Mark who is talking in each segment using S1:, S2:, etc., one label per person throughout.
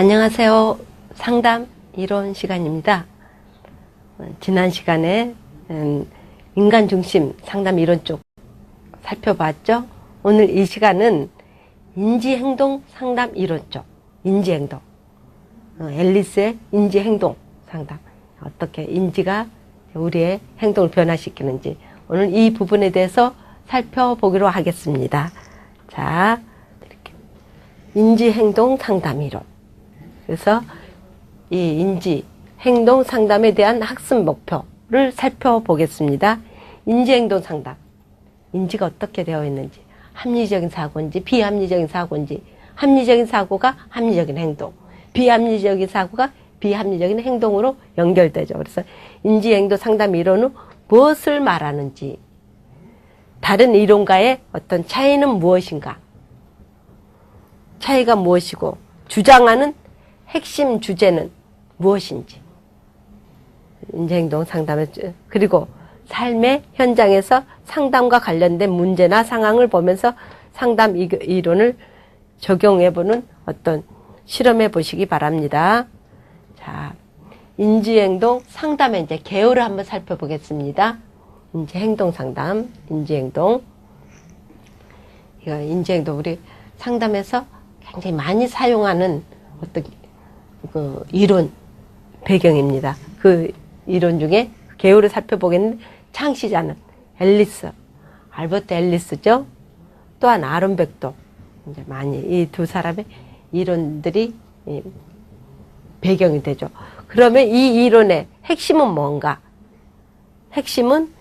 S1: 안녕하세요. 상담 이론 시간입니다. 지난 시간에 인간 중심 상담 이론 쪽 살펴봤죠. 오늘 이 시간은 인지행동 상담 이론 쪽, 인지행동, 앨리스의 인지행동 상담, 어떻게 인지가 우리의 행동을 변화시키는지 오늘 이 부분에 대해서 살펴보기로 하겠습니다. 자, 이렇게 인지행동 상담 이론. 그래서 이 인지, 행동 상담에 대한 학습 목표를 살펴보겠습니다. 인지행동 상담. 인지가 어떻게 되어 있는지, 합리적인 사고인지, 비합리적인 사고인지, 합리적인 사고가 합리적인 행동, 비합리적인 사고가 비합리적인 행동으로 연결되죠. 그래서 인지행동 상담 이론은 무엇을 말하는지, 다른 이론과의 어떤 차이는 무엇인가, 차이가 무엇이고, 주장하는 핵심 주제는 무엇인지, 인지행동 상담을, 그리고 삶의 현장에서 상담과 관련된 문제나 상황을 보면서 상담 이론을 적용해보는 어떤 실험해 보시기 바랍니다. 자, 인지행동 상담의 이제 개요를 한번 살펴보겠습니다. 인지행동 상담, 인지행동. 이거 인지행동 우리 상담에서 굉장히 많이 사용하는 어떤 그 이론 배경입니다. 그 이론 중에 개요를 살펴보겠는데, 창시자는 앨리스, 알버트 앨리스죠. 또한 아론백도. 이제 많이 이 두 사람의 이론들이 배경이 되죠. 그러면 이 이론의 핵심은 뭔가? 핵심은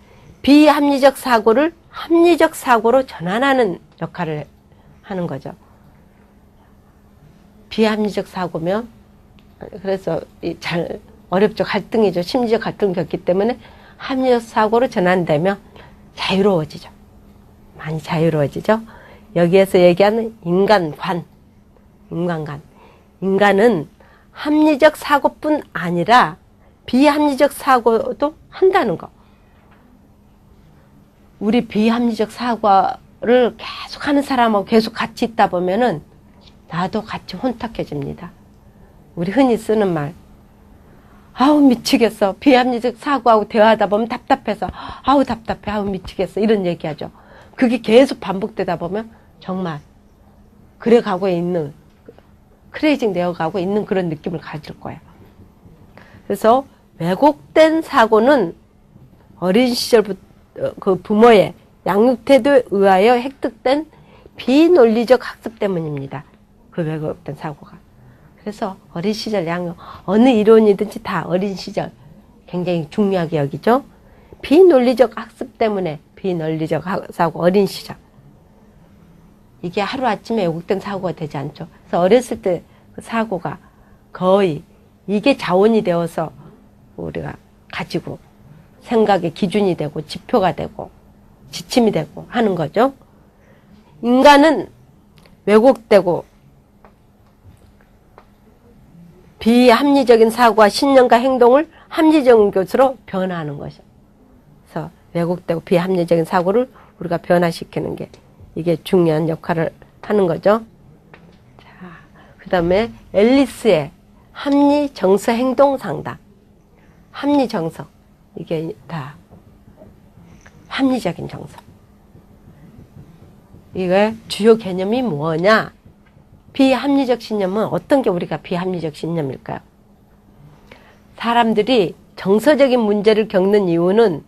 S1: 비합리적 사고를 합리적 사고로 전환하는 역할을 하는 거죠. 비합리적 사고면, 그래서 잘 어렵죠. 갈등이죠. 심리적 갈등을 겪기 때문에 합리적 사고로 전환되면 자유로워지죠. 많이 자유로워지죠. 여기에서 얘기하는 인간관, 인간관. 인간은 합리적 사고뿐 아니라 비합리적 사고도 한다는 거. 우리 비합리적 사고를 계속 하는 사람하고 계속 같이 있다 보면은 나도 같이 혼탁해집니다. 우리 흔히 쓰는 말, 아우 미치겠어. 비합리적 사고하고 대화하다 보면 답답해서 아우 답답해, 아우 미치겠어, 이런 얘기하죠. 그게 계속 반복되다 보면 정말 그래 가고 있는, 크레이징 되어 가고 있는 그런 느낌을 가질 거예요. 그래서 왜곡된 사고는 어린 시절부터 그 부모의 양육 태도에 의하여 획득된 비논리적 학습 때문입니다. 그 왜곡된 사고가. 그래서 어린 시절 양육, 어느 이론이든지 다 어린 시절 굉장히 중요하게 여기죠. 비논리적 학습 때문에 비논리적 사고, 어린 시절. 이게 하루아침에 왜곡된 사고가 되지 않죠. 그래서 어렸을 때 그 사고가 거의 이게 자원이 되어서 우리가 가지고 생각의 기준이 되고 지표가 되고 지침이 되고 하는 거죠. 인간은 왜곡되고 비합리적인 사고와 신념과 행동을 합리적인 것으로 변화하는 것이죠. 그래서 왜곡되고 비합리적인 사고를 우리가 변화시키는 게 이게 중요한 역할을 하는 거죠. 자, 그 다음에 앨리스의 합리 정서 행동 상담. 합리 정서. 이게 다 합리적인 정서. 이게 주요 개념이 뭐냐? 비합리적 신념은 어떤 게 우리가 비합리적 신념일까요? 사람들이 정서적인 문제를 겪는 이유는,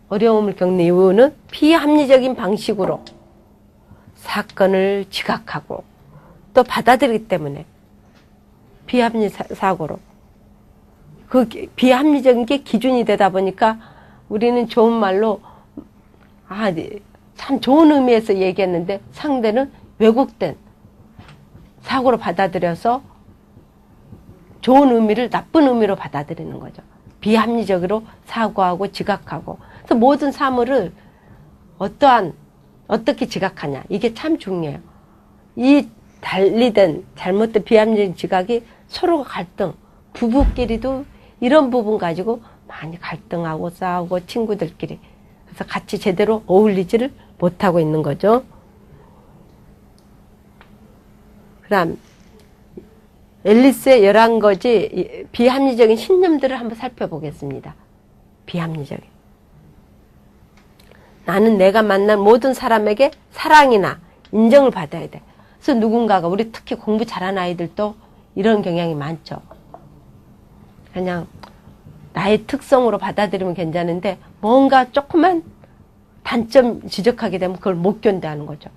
S1: 어려움을 겪는 이유는 비합리적인 방식으로 사건을 지각하고 또 받아들이기 때문에, 비합리 사고로. 그 비합리적인 게 기준이 되다 보니까 우리는 좋은 말로, 참 좋은 의미에서 얘기했는데 상대는 왜곡된 사고로 받아들여서 좋은 의미를 나쁜 의미로 받아들이는 거죠. 비합리적으로 사고하고 지각하고. 그래서 모든 사물을 어떻게 지각하냐, 이게 참 중요해요. 이 달리된 잘못된 비합리적인 지각이 서로가 갈등, 부부끼리도 이런 부분 가지고 많이 갈등하고 싸우고, 친구들끼리. 그래서 같이 제대로 어울리지를 못하고 있는 거죠. 그 다음 앨리스의 11가지 비합리적인 신념들을 한번 살펴보겠습니다. 비합리적인. 나는 내가 만난 모든 사람에게 사랑이나 인정을 받아야 돼. 그래서 누군가가, 우리 특히 공부 잘하는 아이들도 이런 경향이 많죠. 그냥 나의 특성으로 받아들이면 괜찮은데 뭔가 조그만 단점 지적하게 되면 그걸 못 견뎌하는 거죠.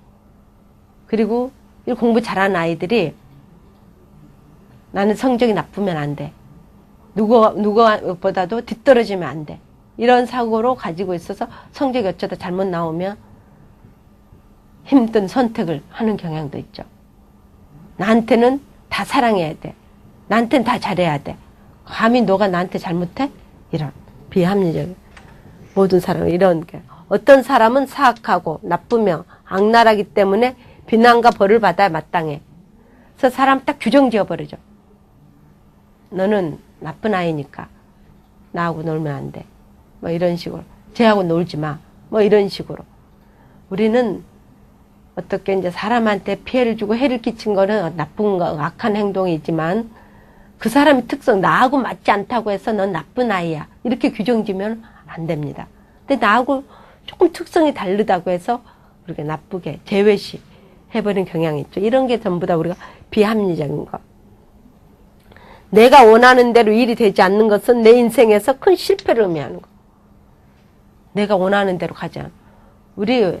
S1: 그리고 이 공부 잘하는 아이들이 나는 성적이 나쁘면 안 돼. 누구보다도 뒤떨어지면 안 돼. 이런 사고로 가지고 있어서 성적이 어쩌다 잘못 나오면 힘든 선택을 하는 경향도 있죠. 나한테는 다 사랑해야 돼. 나한테는 다 잘해야 돼. 감히 너가 나한테 잘못해? 이런 비합리적인 모든 사람은 이런 게. 어떤 사람은 사악하고 나쁘며 악랄하기 때문에 비난과 벌을 받아야 마땅해. 그래서 사람 딱 규정 지어버리죠. 너는 나쁜 아이니까 나하고 놀면 안 돼. 뭐 이런 식으로. 쟤하고 놀지 마. 뭐 이런 식으로. 우리는 어떻게 이제 사람한테 피해를 주고 해를 끼친 거는 나쁜 거, 악한 행동이지만 그 사람의 특성, 나하고 맞지 않다고 해서 넌 나쁜 아이야. 이렇게 규정 지면 안 됩니다. 근데 나하고 조금 특성이 다르다고 해서 우리가 나쁘게 제외시 해버린 경향이 있죠. 이런 게 전부 다 우리가 비합리적인 거. 내가 원하는 대로 일이 되지 않는 것은 내 인생에서 큰 실패를 의미하는 거. 내가 원하는 대로 가지 않아. 우리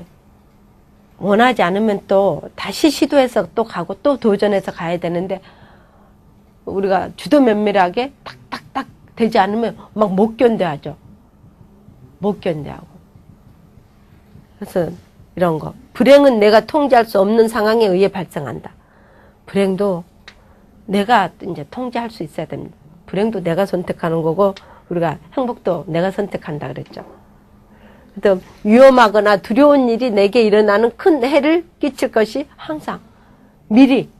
S1: 원하지 않으면 또 다시 시도해서 또 가고 또 도전해서 가야 되는데 우리가 주도 면밀하게 탁탁탁 되지 않으면 막 못 견뎌하죠. 못 견뎌하고. 그래서 이런 거. 불행은 내가 통제할 수 없는 상황에 의해 발생한다. 불행도 내가 이제 통제할 수 있어야 됩니다. 불행도 내가 선택하는 거고 우리가 행복도 내가 선택한다 그랬죠. 또 위험하거나 두려운 일이 내게 일어나는 큰 해를 끼칠 것이 항상 미리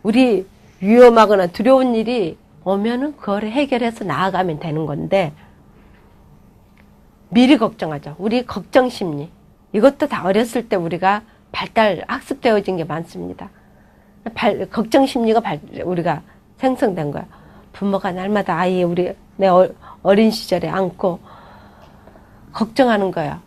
S1: 우리 위험하거나 두려운 일이 오면은 그걸 해결해서 나아가면 되는 건데 미리 걱정하죠. 우리 걱정 심리 이것도 다 어렸을 때 우리가 학습되어진 게 많습니다. 걱정 심리가 우리가 생성된 거야. 부모가 날마다 아이 내 어린 시절에 안고 걱정하는 거야.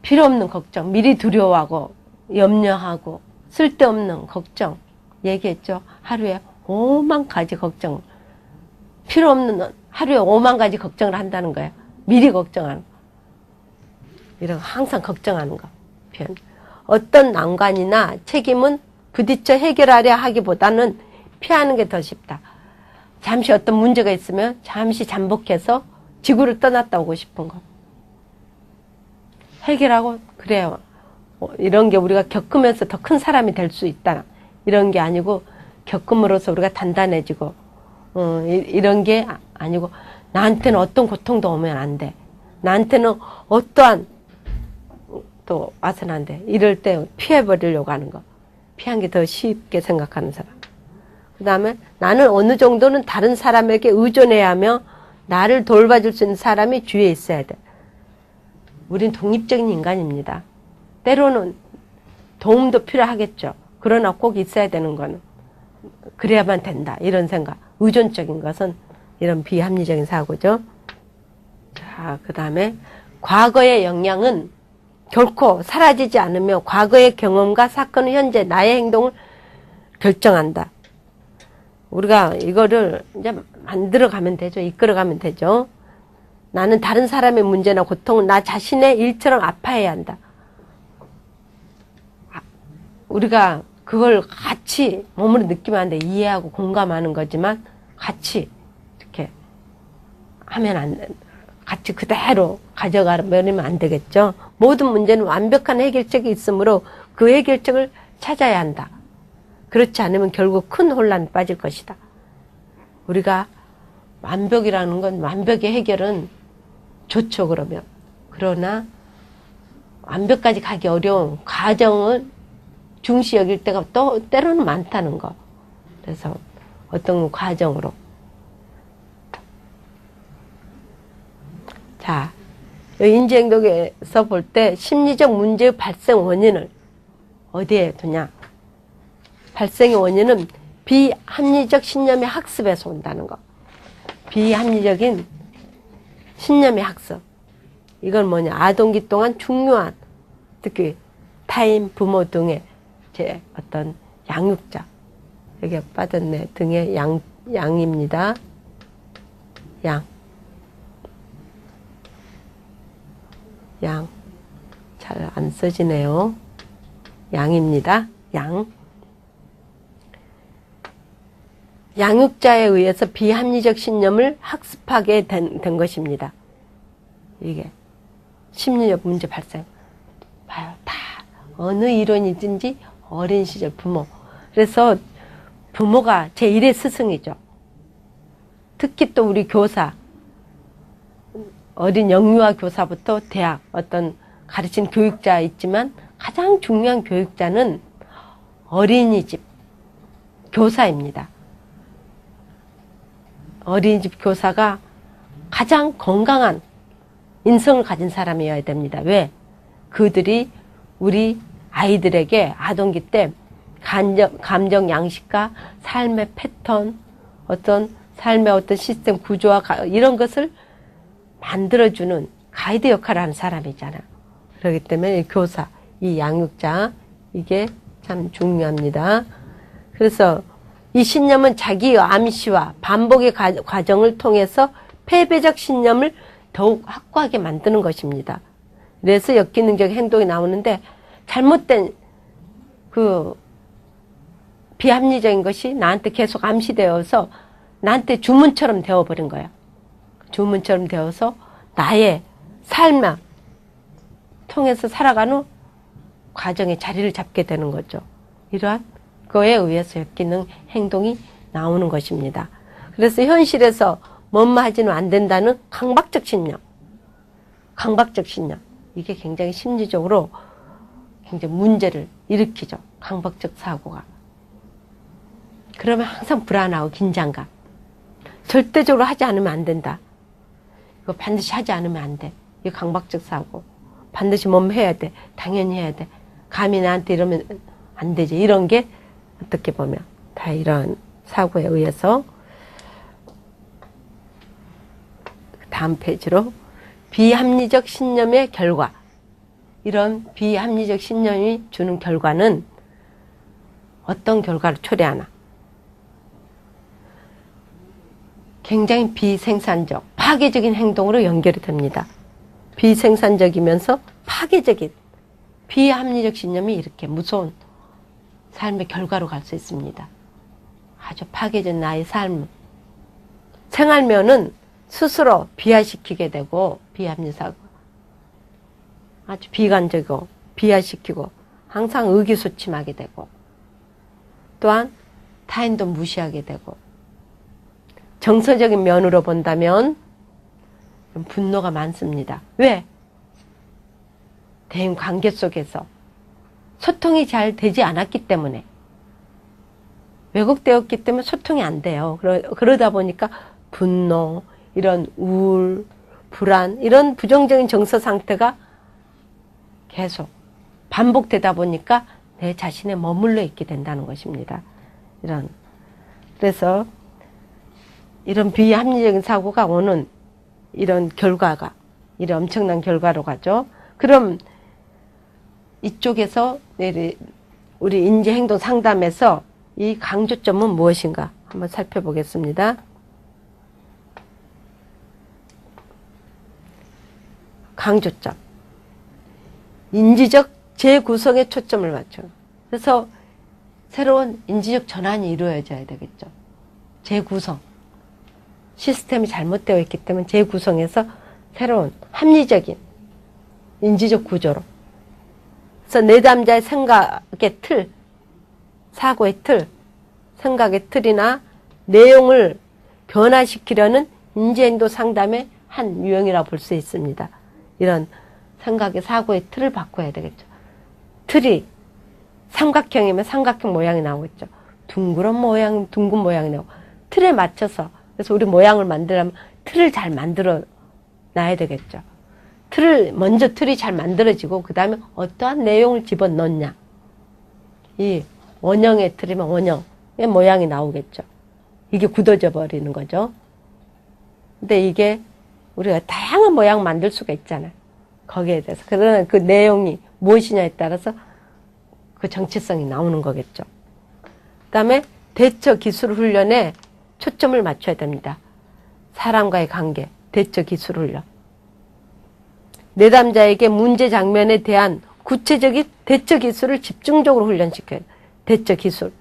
S1: 필요 없는 걱정, 미리 두려워하고 염려하고 쓸데없는 걱정 얘기했죠. 하루에 5만 가지 걱정, 필요 없는 하루에 5만 가지 걱정을 한다는 거야. 미리 걱정하는 거. 이런 항상 걱정하는 거. 표현. 어떤 난관이나 책임은 부딪혀 해결하려 하기보다는 피하는 게 더 쉽다. 잠시 어떤 문제가 있으면 잠시 잠복해서 지구를 떠났다 오고 싶은 거. 해결하고 그래요. 이런 게 우리가 겪으면서 더 큰 사람이 될 수 있다. 이런 게 아니고 겪음으로써 우리가 단단해지고 이런 게 아니고 나한테는 어떤 고통도 오면 안 돼. 나한테는 어떠한 또 와서는 안 돼. 이럴 때 피해버리려고 하는 거. 피한 게 더 쉽게 생각하는 사람. 그 다음에 나는 어느 정도는 다른 사람에게 의존해야 하며 나를 돌봐줄 수 있는 사람이 주위에 있어야 돼. 우린 독립적인 인간입니다. 때로는 도움도 필요하겠죠. 그러나 꼭 있어야 되는 거는 그래야만 된다. 이런 생각. 의존적인 것은 이런 비합리적인 사고죠. 자, 그 다음에 과거의 영향은 결코 사라지지 않으며 과거의 경험과 사건은 현재 나의 행동을 결정한다. 우리가 이거를 이제 만들어가면 되죠. 이끌어가면 되죠. 나는 다른 사람의 문제나 고통을 나 자신의 일처럼 아파해야 한다. 우리가 그걸 같이 몸으로 느끼면 안 돼. 이해하고 공감하는 거지만 같이 이렇게 하면 안 돼. 같이 그대로 가져가면 안 되겠죠. 모든 문제는 완벽한 해결책이 있으므로 그 해결책을 찾아야 한다. 그렇지 않으면 결국 큰 혼란에 빠질 것이다. 우리가 완벽이라는 건 완벽의 해결은 좋죠, 그러면. 그러나 완벽까지 가기 어려운 과정을 중시 여길 때가 또 때로는 많다는 거. 그래서 어떤 과정으로. 자, 인지행동에서 볼 때 심리적 문제의 발생 원인을 어디에 두냐? 발생의 원인은 비합리적 신념의 학습에서 온다는 거. 비합리적인 신념의 학습. 이건 뭐냐? 아동기 동안 중요한, 특히 타인, 부모 등의 제 어떤 양육자. 여기 빠졌네. 등의 양입니다. 양. 잘 안 써지네요. 양입니다. 양육자에 의해서 비합리적 신념을 학습하게 된 것입니다. 이게 심리적 문제 발생. 봐요. 다 어느 이론이든지 어린 시절 부모. 그래서 부모가 제1의 스승이죠. 특히 또 우리 교사, 어린 영유아 교사부터 대학 어떤 가르친 교육자 있지만 가장 중요한 교육자는 어린이집 교사입니다. 어린이집 교사가 가장 건강한 인성을 가진 사람이어야 됩니다. 왜? 그들이 우리 아이들에게 아동기 때 감정 양식과 삶의 패턴, 어떤 삶의 어떤 시스템 구조와 이런 것을 만들어주는 가이드 역할을 하는 사람이잖아. 그렇기 때문에 이 교사, 이 양육자, 이게 참 중요합니다. 그래서 이 신념은 자기의 암시와 반복의 과정을 통해서 패배적 신념을 더욱 확고하게 만드는 것입니다. 그래서 역기능적 행동이 나오는데 잘못된 그 비합리적인 것이 나한테 계속 암시되어서 나한테 주문처럼 되어버린 거예요. 주문처럼 되어서 나의 삶을 통해서 살아가는 과정에 자리를 잡게 되는 거죠. 이러한 거에 의해서 역기능 행동이 나오는 것입니다. 그래서 현실에서 뭐뭐 하지는 안 된다는 강박적 신념. 강박적 신념. 이게 굉장히 심리적으로 굉장히 문제를 일으키죠. 강박적 사고가. 그러면 항상 불안하고 긴장감. 절대적으로 하지 않으면 안 된다. 이거 반드시 하지 않으면 안 돼. 이거 강박적 사고. 반드시 뭐뭐 해야 돼. 당연히 해야 돼. 감히 나한테 이러면 안 되지. 이런 게 어떻게 보면 다 이런 사고에 의해서. 다음 페이지로 비합리적 신념의 결과. 이런 비합리적 신념이 주는 결과는 어떤 결과를 초래하나? 굉장히 비생산적, 파괴적인 행동으로 연결이 됩니다. 비생산적이면서 파괴적인 비합리적 신념이 이렇게 무서운 삶의 결과로 갈 수 있습니다. 아주 파괴적인 나의 삶. 생활면은 스스로 비하시키게 되고, 비합리사고, 아주 비관적이고, 비하시키고, 항상 의기소침하게 되고, 또한 타인도 무시하게 되고, 정서적인 면으로 본다면 분노가 많습니다. 왜? 대인 관계 속에서 소통이 잘 되지 않았기 때문에, 왜곡되었기 때문에 소통이 안 돼요. 그러다 보니까 분노, 이런 우울, 불안, 이런 부정적인 정서 상태가 계속 반복되다 보니까 내 자신에 머물러 있게 된다는 것입니다. 그래서 이런 비합리적인 사고가 오는 이런 결과가, 이런 엄청난 결과로 가죠. 그럼 이쪽에서 우리 인지행동 상담에서 이 강조점은 무엇인가 한번 살펴보겠습니다. 강조점. 인지적 재구성에 초점을 맞춰. 그래서 새로운 인지적 전환이 이루어져야 되겠죠. 재구성. 시스템이 잘못되어 있기 때문에 재구성해서 새로운 합리적인 인지적 구조로. 그래서 내담자의 생각의 틀, 사고의 틀, 생각의 틀이나 내용을 변화시키려는 인지행동 상담의 한 유형이라고 볼 수 있습니다. 이런 생각의 사고의 틀을 바꿔야 되겠죠. 틀이 삼각형이면 삼각형 모양이 나오겠죠. 둥그런 모양, 둥근 모양이 나오고 틀에 맞춰서, 그래서 우리 모양을 만들려면 틀을 잘 만들어 놔야 되겠죠. 먼저 틀이 잘 만들어지고 그 다음에 어떠한 내용을 집어넣냐. 이 원형의 틀이면 원형, 모양이 나오겠죠. 이게 굳어져 버리는 거죠. 근데 이게 우리가 다양한 모양 만들 수가 있잖아요. 거기에 대해서. 그러나 그 내용이 무엇이냐에 따라서 그 정체성이 나오는 거겠죠. 그 다음에 대처 기술 훈련에 초점을 맞춰야 됩니다. 사람과의 관계, 대처 기술 훈련. 내담자에게 문제 장면에 대한 구체적인 대처 기술을 집중적으로 훈련시켜요. 대처 기술.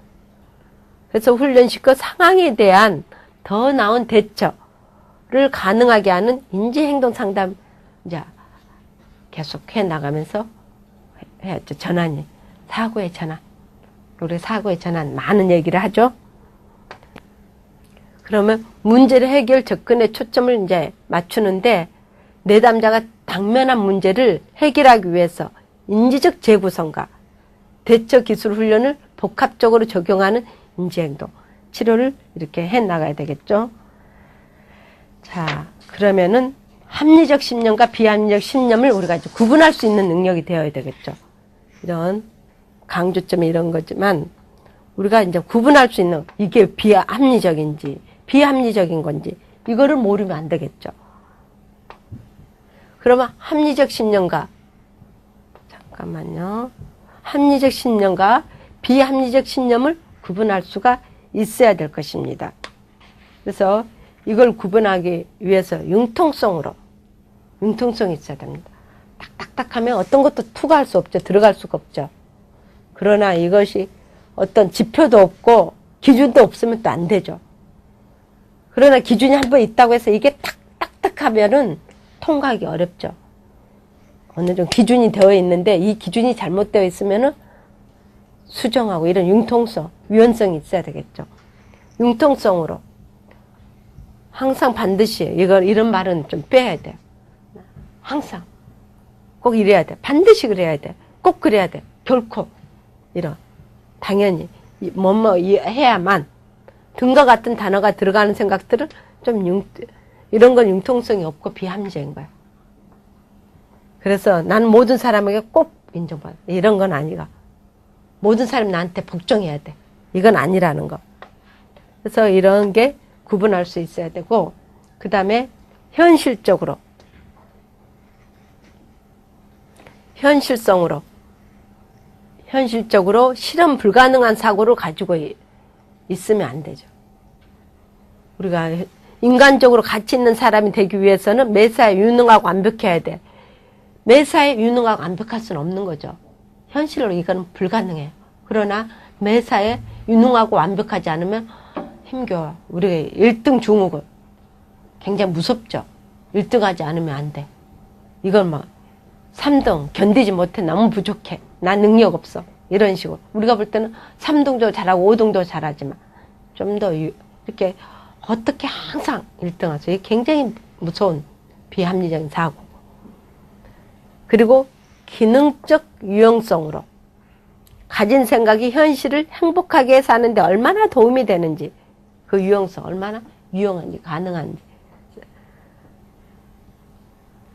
S1: 그래서 훈련시켜 상황에 대한 더 나은 대처를 가능하게 하는 인지행동 상담 이제 계속 해 나가면서 해야죠. 전환이. 사고의 전환. 우리 사고의 전환 많은 얘기를 하죠. 그러면 문제를 해결 접근에 초점을 이제 맞추는데 내담자가 당면한 문제를 해결하기 위해서 인지적 재구성과 대처 기술 훈련을 복합적으로 적용하는 인지행동 치료를 이렇게 해 나가야 되겠죠. 자, 그러면은 합리적 신념과 비합리적 신념을 우리가 이제 구분할 수 있는 능력이 되어야 되겠죠. 이런 강조점이 이런 거지만 우리가 이제 구분할 수 있는 이게 비합리적인지 비합리적인 건지 이거를 모르면 안 되겠죠. 그러면 합리적 신념과 잠깐만요. 합리적 신념과 비합리적 신념을 구분할 수가 있어야 될 것입니다. 그래서 이걸 구분하기 위해서 융통성이 있어야 됩니다. 딱딱하면 어떤 것도 투과할 수 없죠. 들어갈 수가 없죠. 그러나 이것이 어떤 지표도 없고 기준도 없으면 또 안 되죠. 그러나 기준이 한번 있다고 해서 이게 딱딱하면은 통과하기 어렵죠. 어느 정도 기준이 되어 있는데 이 기준이 잘못되어 있으면은 수정하고 이런 융통성, 유연성이 있어야 되겠죠. 융통성으로 항상 반드시 이런 말은 좀 빼야 돼요. 항상 꼭 이래야 돼. 반드시 그래야 돼. 꼭 그래야 돼. 결코 이런 당연히 뭐뭐 해야만 등과 같은 단어가 들어가는 생각들은 좀 이런 건 융통성이 없고 비합리적인 거야. 그래서 나는 모든 사람에게 꼭 인정받아. 이런 건 아니가. 모든 사람이 나한테 복종해야 돼. 이건 아니라는 거. 그래서 이런 게 구분할 수 있어야 되고, 그 다음에 현실성으로 실현 불가능한 사고를 가지고 있으면 안 되죠. 우리가 인간적으로 가치 있는 사람이 되기 위해서는 매사에 유능하고 완벽해야 돼. 매사에 유능하고 완벽할 수는 없는 거죠. 현실로 이거는 불가능해요. 그러나 매사에 유능하고 완벽하지 않으면 힘겨워. 우리 1등 중후군 굉장히 무섭죠. 1등 하지 않으면 안 돼. 이건 막 3등 견디지 못해. 너무 부족해. 난 능력 없어. 이런 식으로. 우리가 볼 때는 3등도 잘하고 5등도 잘하지만 좀 더 이렇게 어떻게 항상 1등 하죠. 이게 굉장히 무서운 비합리적인 사고. 그리고 기능적 유용성으로 가진 생각이 현실을 행복하게 사는데 얼마나 도움이 되는지, 그 유용성 얼마나 유용한지 가능한지,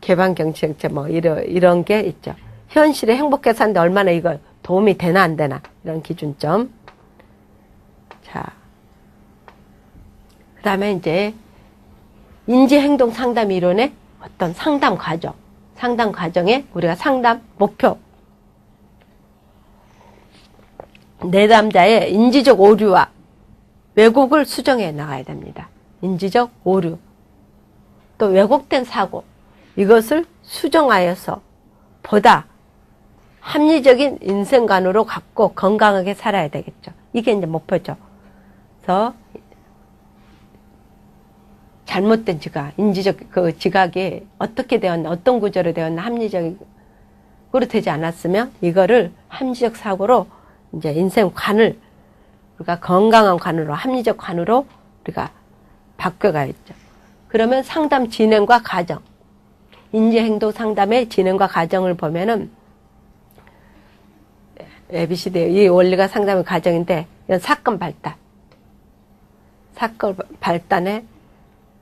S1: 개방경치정책 뭐 이런 게 있죠. 현실에 행복하게 사는데 얼마나 이거 도움이 되나 안 되나, 이런 기준점. 자, 그 다음에 이제 인지행동 상담 이론의 어떤 상담 과정에 우리가 상담 목표, 내담자의 인지적 오류와 왜곡을 수정해 나가야 됩니다. 인지적 오류, 또 왜곡된 사고, 이것을 수정하여서 보다 합리적인 인생관으로 갖고 건강하게 살아야 되겠죠. 이게 이제 목표죠. 그래서 잘못된 지각, 인지적 그 지각이 어떻게 되었나, 어떤 구조로 되었나, 합리적으로 되지 않았으면 이거를 합리적 사고로 이제 인생관을 우리가 건강한 관으로, 합리적 관으로 우리가 바꿔가야죠. 그러면 상담 진행과 과정, 인지행동 상담의 진행과 과정을 보면은 ABCD 이 원리가 상담의 과정인데, 이건 사건 발단에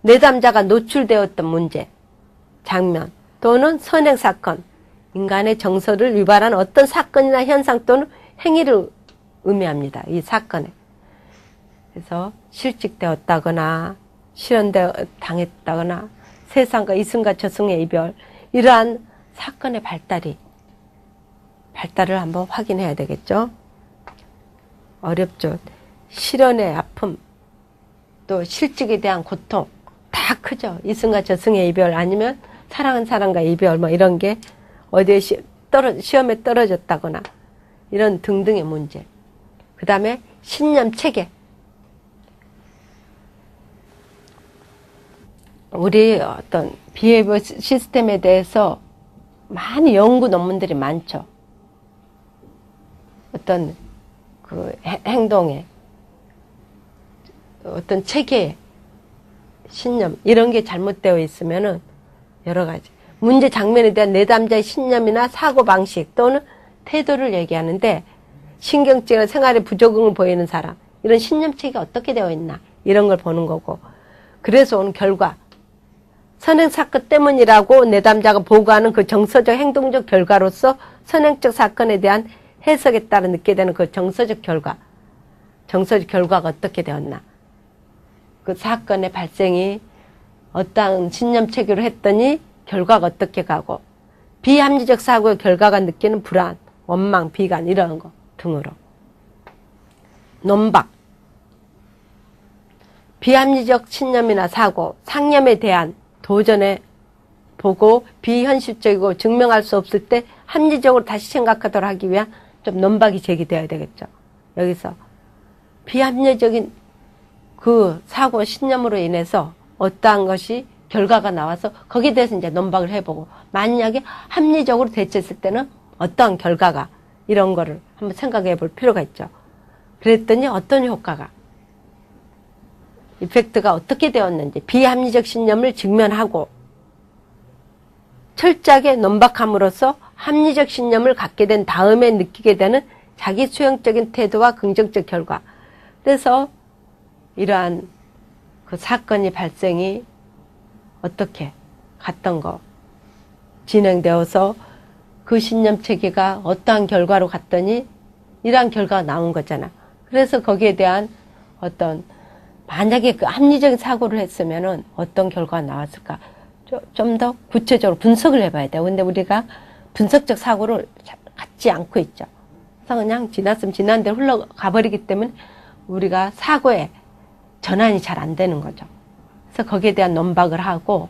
S1: 내담자가 노출되었던 문제, 장면 또는 선행 사건, 인간의 정서를 유발한 어떤 사건이나 현상 또는 행위를 의미합니다. 이 사건에 그래서 실직되었다거나 실현당했다거나 세상과 이승과 저승의 이별, 이러한 사건의 발달을 한번 확인해야 되겠죠. 어렵죠. 실현의 아픔, 또 실직에 대한 고통 다 크죠. 이승과 저승의 이별, 아니면 사랑은 사람과 이별, 뭐 이런 게 어디에 시험에 떨어졌다거나 이런 등등의 문제. 그 다음에 신념 체계. 우리 어떤 비헤이비어 시스템에 대해서 많이 연구 논문들이 많죠. 어떤 그 행동에, 어떤 체계에, 신념, 이런 게 잘못되어 있으면은 여러 가지 문제 장면에 대한 내담자의 신념이나 사고방식 또는 태도를 얘기하는데, 신경증이나 생활에 부적응을 보이는 사람, 이런 신념 체계가 어떻게 되어 있나, 이런 걸 보는 거고, 그래서 오는 결과, 선행사건 때문이라고 내담자가 보고하는 그 정서적 행동적 결과로서 선행적 사건에 대한 해석에 따라 늦게 되는 그 정서적 결과가 어떻게 되었나, 그 사건의 발생이 어떠한 신념 체계로 했더니 결과가 어떻게 가고, 비합리적 사고의 결과가 느끼는 불안, 원망, 비관, 이런 거 등으로. 논박, 비합리적 신념이나 사고, 상념에 대한 도전해 보고 비현실적이고 증명할 수 없을 때 합리적으로 다시 생각하도록 하기 위한 좀 논박이 제기되어야 되겠죠. 여기서 비합리적인 그 사고 신념으로 인해서 어떠한 것이 결과가 나와서 거기에 대해서 이제 논박을 해보고, 만약에 합리적으로 대처했을 때는 어떠한 결과가, 이런 거를 한번 생각해 볼 필요가 있죠. 그랬더니 어떤 효과가, 이펙트가 어떻게 되었는지, 비합리적 신념을 직면하고 철저하게 논박함으로써 합리적 신념을 갖게 된 다음에 느끼게 되는 자기 수용적인 태도와 긍정적 결과. 그래서 이러한 그 사건이 발생이 어떻게 갔던 거, 진행되어서 그 신념 체계가 어떠한 결과로 갔더니 이러한 결과가 나온 거잖아. 그래서 거기에 대한 어떤, 만약에 그 합리적인 사고를 했으면은 어떤 결과가 나왔을까? 좀 더 구체적으로 분석을 해봐야 돼요. 근데 우리가 분석적 사고를 갖지 않고 있죠. 그래서 그냥 지났으면 지난 대로 흘러가 버리기 때문에 우리가 사고에 전환이 잘 안 되는 거죠. 그래서 거기에 대한 논박을 하고,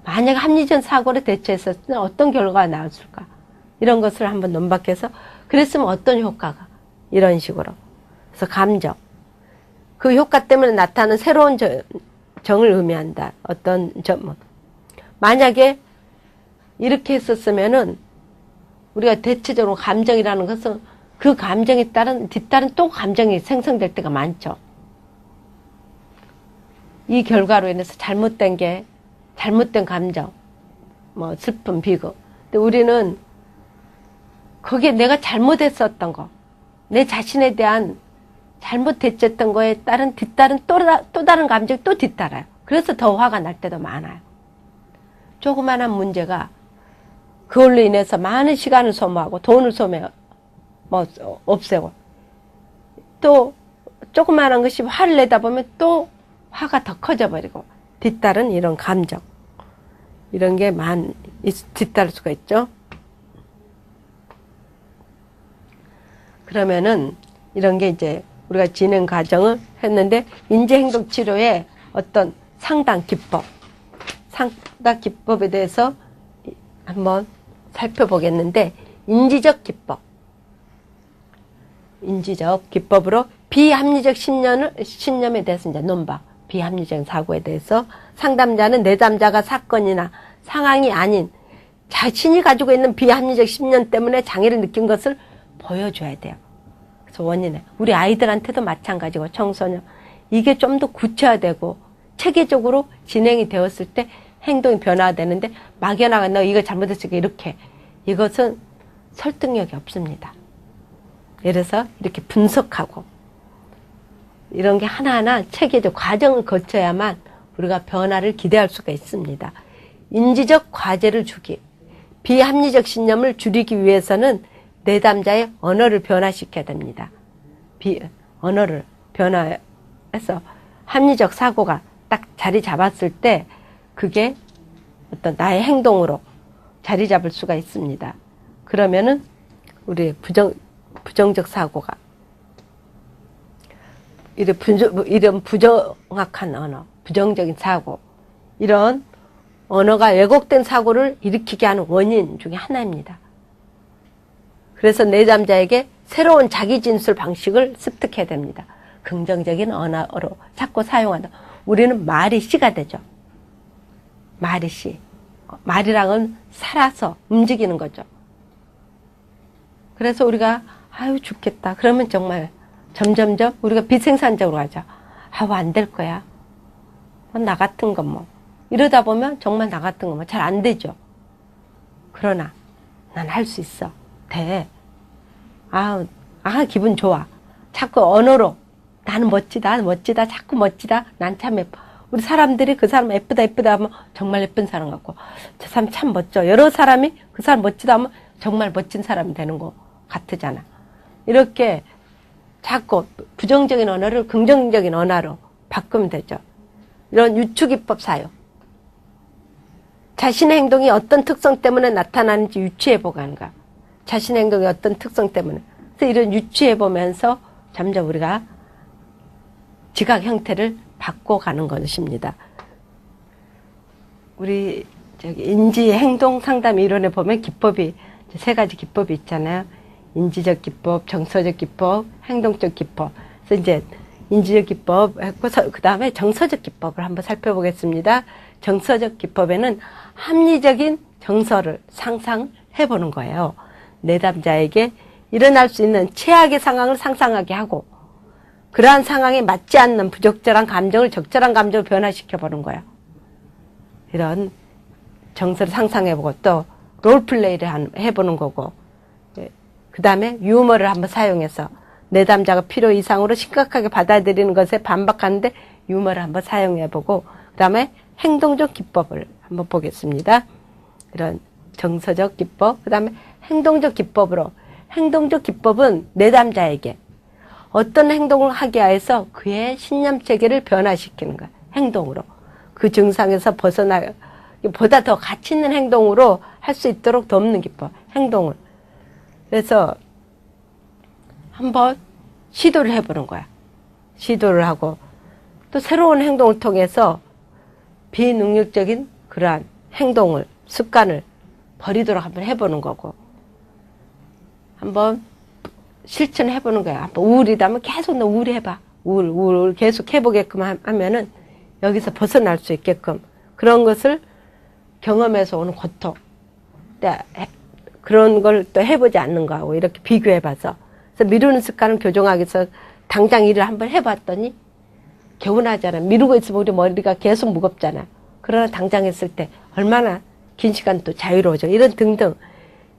S1: 만약 합리적 사고를 대처했을 때는 어떤 결과가 나왔을까? 이런 것을 한번 논박해서, 그랬으면 어떤 효과가, 이런 식으로. 그래서 감정. 그 효과 때문에 나타나는 새로운 정을 의미한다. 어떤 점. 만약에 이렇게 했었으면은 우리가 대체적으로 감정이라는 것은 그 감정에 따른 뒤따른 또 감정이 생성될 때가 많죠. 이 결과로 인해서 잘못된 감정, 뭐 슬픔, 비극. 근데 우리는 거기에 내가 잘못했었던 거, 내 자신에 대한 잘못 대처했던 거에 따른 뒤따른 또 다른 감정이 또 뒤따라요. 그래서 더 화가 날 때도 많아요. 조그마한 문제가 그걸로 인해서 많은 시간을 소모하고 돈을 없애고, 또 조그마한 것이 화를 내다 보면 또 화가 더 커져버리고, 뒤따른 이런 감정, 이런 게 뒤따를 수가 있죠. 그러면은 이런 게 이제 우리가 진행 과정을 했는데, 인지행동치료의 어떤 상담 기법에 대해서 한번 살펴보겠는데, 인지적 기법으로 비합리적 신념에 대해서 이제 논박, 비합리적 사고에 대해서 상담자는 내담자가 사건이나 상황이 아닌 자신이 가지고 있는 비합리적 신념 때문에 장애를 느낀 것을 보여줘야 돼요. 그래서 원인에, 우리 아이들한테도 마찬가지고 청소년, 이게 좀 더 구체화되고 체계적으로 진행이 되었을 때 행동이 변화되는데, 막연하게 너 이거 잘못했으니까 이렇게, 이것은 설득력이 없습니다. 그래서 이렇게 분석하고 이런 게 하나하나 체계적 과정을 거쳐야만 우리가 변화를 기대할 수가 있습니다. 인지적 과제를 주기, 비합리적 신념을 줄이기 위해서는 내담자의 언어를 변화시켜야 됩니다. 언어를 변화해야 해서 합리적 사고가 딱 자리 잡았을 때 그게 어떤 나의 행동으로 자리 잡을 수가 있습니다. 그러면은 우리 부정적 사고가 이런 부정확한 언어, 부정적인 사고, 이런 언어가 왜곡된 사고를 일으키게 하는 원인 중에 하나입니다. 그래서 내담자에게 새로운 자기 진술 방식을 습득해야 됩니다. 긍정적인 언어로 자꾸 사용한다. 우리는 말이 씨가 되죠. 말이 씨. 말이랑은 살아서 움직이는 거죠. 그래서 우리가 아유 죽겠다. 그러면 정말 점점점 우리가 비생산적으로 가죠. 아우 안 될 거야. 나 같은 건 뭐. 이러다 보면 정말 나 같은 건 뭐 잘 안 되죠. 그러나 난 할 수 있어. 돼. 기분 좋아. 자꾸 언어로 나는 멋지다, 멋지다, 자꾸 멋지다. 난 참 예뻐. 우리 사람들이 그 사람 예쁘다, 예쁘다 하면 정말 예쁜 사람 같고, 저 사람 참 멋져. 여러 사람이 그 사람 멋지다 하면 정말 멋진 사람이 되는 거 같으잖아. 이렇게 자꾸 부정적인 언어를 긍정적인 언어로 바꾸면 되죠. 이런 유추기법 사용. 자신의 행동이 어떤 특성 때문에 나타나는지 유추해보고 가. 자신의 행동이 어떤 특성 때문에. 그래서 이런 유추해보면서 점점 우리가 지각 형태를 바꿔가는 것입니다. 우리 인지 행동 상담 이론에 보면 기법이 세 가지 기법이 있잖아요. 인지적 기법, 정서적 기법, 행동적 기법. 그래서 이제 인지적 기법 했고 그 다음에 정서적 기법을 한번 살펴보겠습니다. 정서적 기법에는 합리적인 정서를 상상해 보는 거예요. 내담자에게 일어날 수 있는 최악의 상황을 상상하게 하고 그러한 상황에 맞지 않는 부적절한 감정을 적절한 감정으로 변화시켜 보는 거예요. 이런 정서를 상상해보고 또 롤플레이를 해보는 거고, 그 다음에 유머를 한번 사용해서 내담자가 필요 이상으로 심각하게 받아들이는 것에 반박하는데 유머를 한번 사용해보고, 그 다음에 행동적 기법을 한번 보겠습니다. 이런 정서적 기법, 그 다음에 행동적 기법으로, 행동적 기법은 내담자에게 어떤 행동을 하게 해서 그의 신념 체계를 변화시키는 거야. 행동으로. 그 증상에서 벗어나, 보다 더 가치 있는 행동으로 할 수 있도록 돕는 기법. 행동을. 그래서 한번 시도를 해보는 거야. 시도를 하고 또 새로운 행동을 통해서 비능력적인 그러한 행동을, 습관을 버리도록 한번 해보는 거고, 한번 실천해보는 거야. 한번 우울이다면 계속 너 우울해봐. 우울 계속 해보게끔 하면은 여기서 벗어날 수 있게끔 그런 것을 경험해서 오는 고통. 그런 걸 또 해보지 않는 거하고 이렇게 비교해봐서. 그래서 미루는 습관을 교정하기 위해서 당장 일을 한번 해봤더니 개운하잖아. 미루고 있으면 우리 머리가 계속 무겁잖아. 그러나 당장 했을 때 얼마나 긴 시간 또 자유로워져. 이런 등등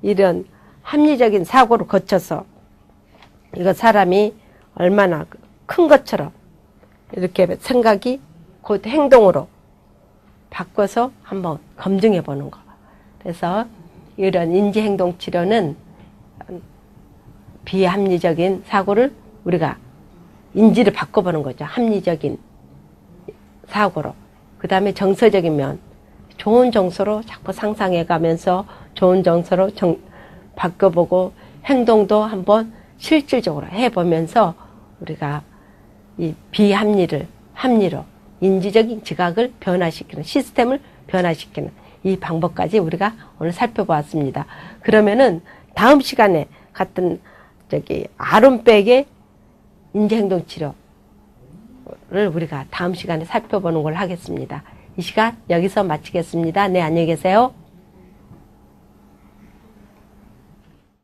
S1: 이런 합리적인 사고를 거쳐서 이거 사람이 얼마나 큰 것처럼 이렇게 생각이 곧 행동으로 바꿔서 한번 검증해 보는 거. 그래서 이런 인지행동치료는 비합리적인 사고를 우리가 인지를 바꿔보는 거죠. 합리적인 사고로. 그 다음에 정서적인 면. 좋은 정서로 자꾸 상상해 가면서 좋은 정서로 바꿔보고 행동도 한번 실질적으로 해보면서 우리가 이 비합리를 합리로 인지적인 지각을 변화시키는 시스템을 변화시키는 이 방법까지 우리가 오늘 살펴보았습니다. 그러면은 다음 시간에 같은 아론백의 인지행동치료를 우리가 다음 시간에 살펴보는 걸 하겠습니다. 이 시간 여기서 마치겠습니다. 네, 안녕히 계세요.